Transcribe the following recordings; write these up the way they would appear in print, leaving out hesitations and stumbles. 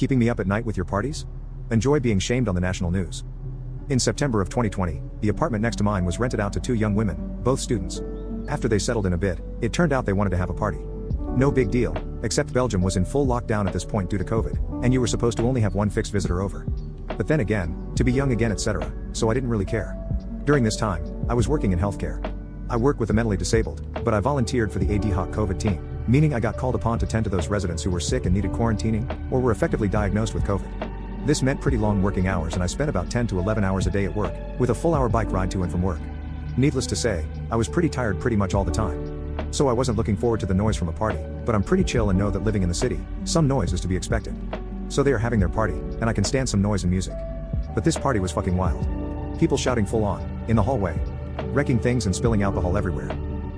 Keeping me up at night with your parties? Enjoy being shamed on the national news. In September of 2020, the apartment next to mine was rented out to two young women, both students. After they settled in a bit, it turned out they wanted to have a party. No big deal, except Belgium was in full lockdown at this point due to COVID, and you were supposed to only have one fixed visitor over. But then again, to be young again etc., so I didn't really care. During this time, I was working in healthcare. I work with the mentally disabled, but I volunteered for the ad hoc COVID team, meaning I got called upon to tend to those residents who were sick and needed quarantining, or were effectively diagnosed with COVID. This meant pretty long working hours and I spent about 10 to 11 hours a day at work, with a full-hour bike ride to and from work. Needless to say, I was pretty tired pretty much all the time. So I wasn't looking forward to the noise from a party, but I'm pretty chill and know that living in the city, some noise is to be expected. So they are having their party, and I can stand some noise and music. But this party was fucking wild. People shouting full on, in the hallway. Wrecking things and spilling alcohol everywhere.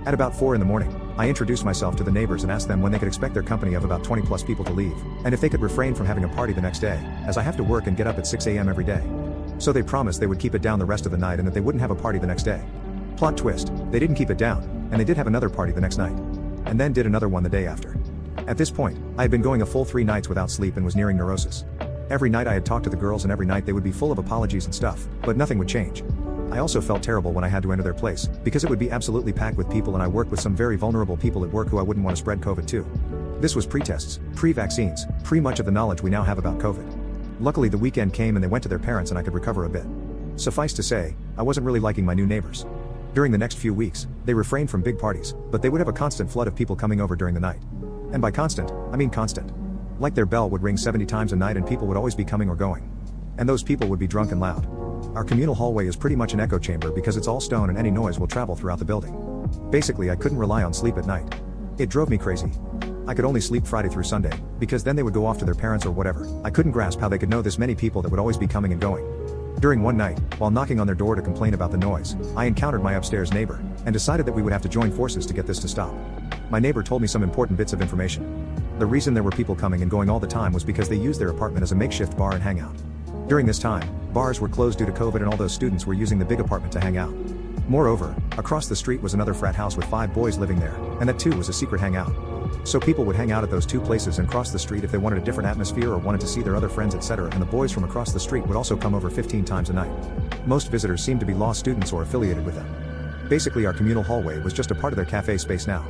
At about 4 in the morning, I introduced myself to the neighbors and asked them when they could expect their company of about 20 plus people to leave, and if they could refrain from having a party the next day, as I have to work and get up at 6 a.m. every day. So they promised they would keep it down the rest of the night and that they wouldn't have a party the next day. Plot twist, they didn't keep it down, and they did have another party the next night. And then did another one the day after. At this point, I had been going a full 3 nights without sleep and was nearing neurosis. Every night I had talked to the girls and every night they would be full of apologies and stuff, but nothing would change. I also felt terrible when I had to enter their place, because it would be absolutely packed with people and I worked with some very vulnerable people at work who I wouldn't want to spread COVID to. This was pre-tests, pre-vaccines, pre-much of the knowledge we now have about COVID. Luckily the weekend came and they went to their parents and I could recover a bit. Suffice to say, I wasn't really liking my new neighbors. During the next few weeks, they refrained from big parties, but they would have a constant flood of people coming over during the night. And by constant, I mean constant. Like their bell would ring 70 times a night and people would always be coming or going. And those people would be drunk and loud. Our communal hallway is pretty much an echo chamber because it's all stone and any noise will travel throughout the building. Basically I couldn't rely on sleep at night. It drove me crazy. I could only sleep Friday through Sunday, because then they would go off to their parents or whatever. I couldn't grasp how they could know this many people that would always be coming and going. During one night, while knocking on their door to complain about the noise, I encountered my upstairs neighbor, and decided that we would have to join forces to get this to stop. My neighbor told me some important bits of information. The reason there were people coming and going all the time was because they used their apartment as a makeshift bar and hangout. During this time, bars were closed due to COVID and all those students were using the big apartment to hang out. Moreover, across the street was another frat house with 5 boys living there, and that too was a secret hangout. So people would hang out at those 2 places and cross the street if they wanted a different atmosphere or wanted to see their other friends etc. And the boys from across the street would also come over 15 times a night. Most visitors seemed to be law students or affiliated with them. Basically our communal hallway was just a part of their cafe space now.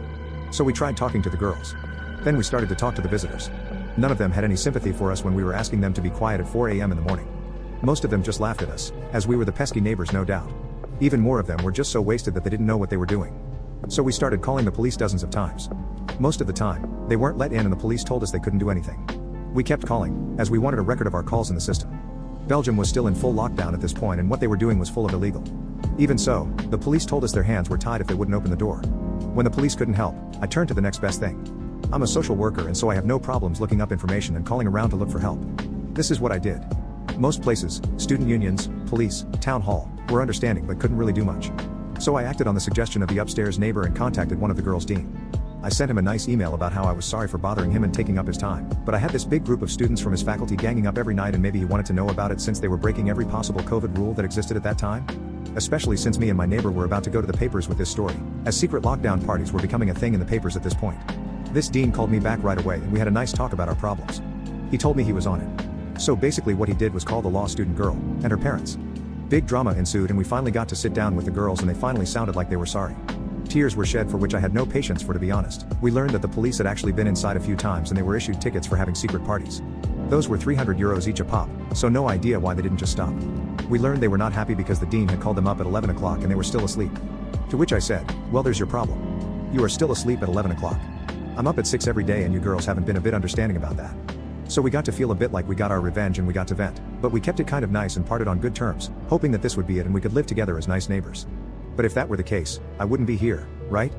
So we tried talking to the girls. Then we started to talk to the visitors. None of them had any sympathy for us when we were asking them to be quiet at 4 a.m. in the morning. Most of them just laughed at us, as we were the pesky neighbors no doubt. Even more of them were just so wasted that they didn't know what they were doing. So we started calling the police dozens of times. Most of the time, they weren't let in and the police told us they couldn't do anything. We kept calling, as we wanted a record of our calls in the system. Belgium was still in full lockdown at this point and what they were doing was full of illegal. Even so, the police told us their hands were tied if they wouldn't open the door. When the police couldn't help, I turned to the next best thing. I'm a social worker and so I have no problems looking up information and calling around to look for help. This is what I did. Most places, student unions, police, town hall, were understanding but couldn't really do much. So I acted on the suggestion of the upstairs neighbor and contacted one of the girls' dean. I sent him a nice email about how I was sorry for bothering him and taking up his time, but I had this big group of students from his faculty ganging up every night and maybe he wanted to know about it since they were breaking every possible COVID rule that existed at that time? Especially since me and my neighbor were about to go to the papers with this story, as secret lockdown parties were becoming a thing in the papers at this point. This dean called me back right away and we had a nice talk about our problems. He told me he was on it. So basically what he did was call the law student girl, and her parents. Big drama ensued and we finally got to sit down with the girls and they finally sounded like they were sorry. Tears were shed for which I had no patience for to be honest. We learned that the police had actually been inside a few times and they were issued tickets for having secret parties. Those were €300 each a pop, so no idea why they didn't just stop. We learned they were not happy because the dean had called them up at 11 o'clock and they were still asleep. To which I said, well there's your problem. You are still asleep at 11 o'clock. I'm up at 6 every day and you girls haven't been a bit understanding about that. So we got to feel a bit like we got our revenge and we got to vent, but we kept it kind of nice and parted on good terms, hoping that this would be it and we could live together as nice neighbors. But if that were the case, I wouldn't be here, right?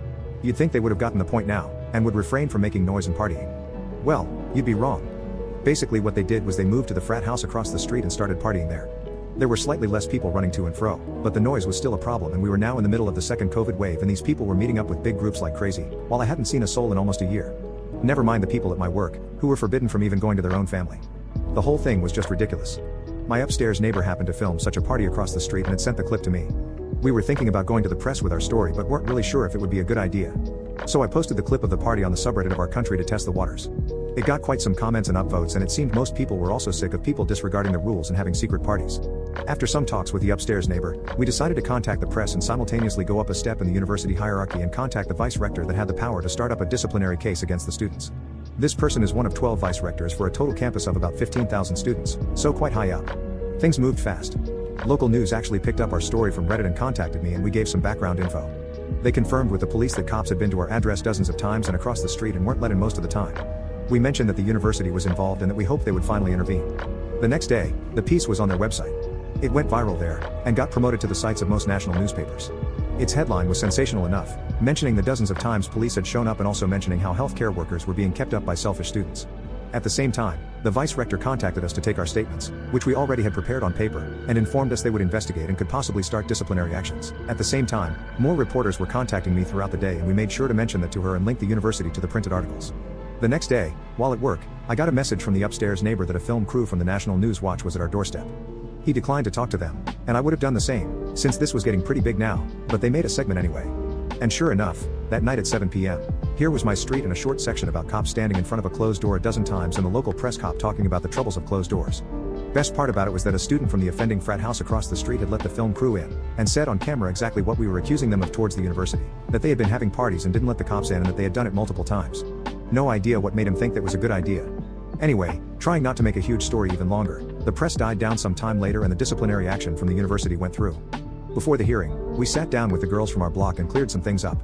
You'd think they would have gotten the point now, and would refrain from making noise and partying. Well, you'd be wrong. Basically what they did was they moved to the frat house across the street and started partying there. There were slightly less people running to and fro, but the noise was still a problem and we were now in the middle of the second COVID wave and these people were meeting up with big groups like crazy, while I hadn't seen a soul in almost a year. Never mind the people at my work, who were forbidden from even going to their own family. The whole thing was just ridiculous. My upstairs neighbor happened to film such a party across the street and had sent the clip to me. We were thinking about going to the press with our story but weren't really sure if it would be a good idea. So I posted the clip of the party on the subreddit of our country to test the waters. It got quite some comments and upvotes, and it seemed most people were also sick of people disregarding the rules and having secret parties. After some talks with the upstairs neighbor, we decided to contact the press and simultaneously go up a step in the university hierarchy and contact the vice rector that had the power to start up a disciplinary case against the students. This person is one of 12 vice rectors for a total campus of about 15,000 students, so quite high up. Things moved fast. Local news actually picked up our story from Reddit and contacted me, and we gave some background info. They confirmed with the police that cops had been to our address dozens of times and across the street and weren't let in most of the time. We mentioned that the university was involved and that we hoped they would finally intervene. The next day, the piece was on their website. It went viral there, and got promoted to the sites of most national newspapers. Its headline was sensational enough, mentioning the dozens of times police had shown up and also mentioning how healthcare workers were being kept up by selfish students. At the same time, the vice rector contacted us to take our statements, which we already had prepared on paper, and informed us they would investigate and could possibly start disciplinary actions. At the same time, more reporters were contacting me throughout the day, and we made sure to mention that to her and link the university to the printed articles. The next day, while at work, I got a message from the upstairs neighbor that a film crew from the National News Watch was at our doorstep. He declined to talk to them, and I would have done the same, since this was getting pretty big now, but they made a segment anyway. And sure enough, that night at 7 p.m., here was my street and a short section about cops standing in front of a closed door a dozen times and the local press cop talking about the troubles of closed doors. Best part about it was that a student from the offending frat house across the street had let the film crew in, and said on camera exactly what we were accusing them of towards the university, that they had been having parties and didn't let the cops in and that they had done it multiple times. No idea what made him think that was a good idea. Anyway, trying not to make a huge story even longer, the press died down some time later and the disciplinary action from the university went through. Before the hearing, we sat down with the girls from our block and cleared some things up.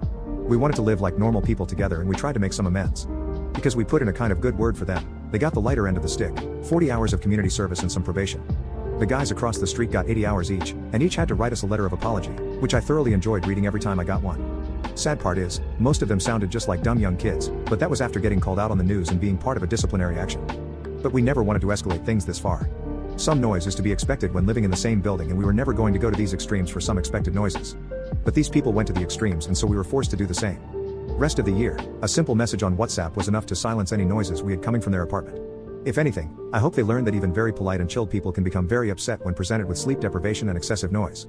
We wanted to live like normal people together, and we tried to make some amends. Because we put in a kind of good word for them, they got the lighter end of the stick, 40 hours of community service and some probation. The guys across the street got 80 hours each, and each had to write us a letter of apology, which I thoroughly enjoyed reading every time I got one. Sad part is, most of them sounded just like dumb young kids, but that was after getting called out on the news and being part of a disciplinary action. But we never wanted to escalate things this far. Some noise is to be expected when living in the same building, and we were never going to go to these extremes for some expected noises. But these people went to the extremes, and so we were forced to do the same. Rest of the year, a simple message on WhatsApp was enough to silence any noises we had coming from their apartment. If anything, I hope they learned that even very polite and chilled people can become very upset when presented with sleep deprivation and excessive noise.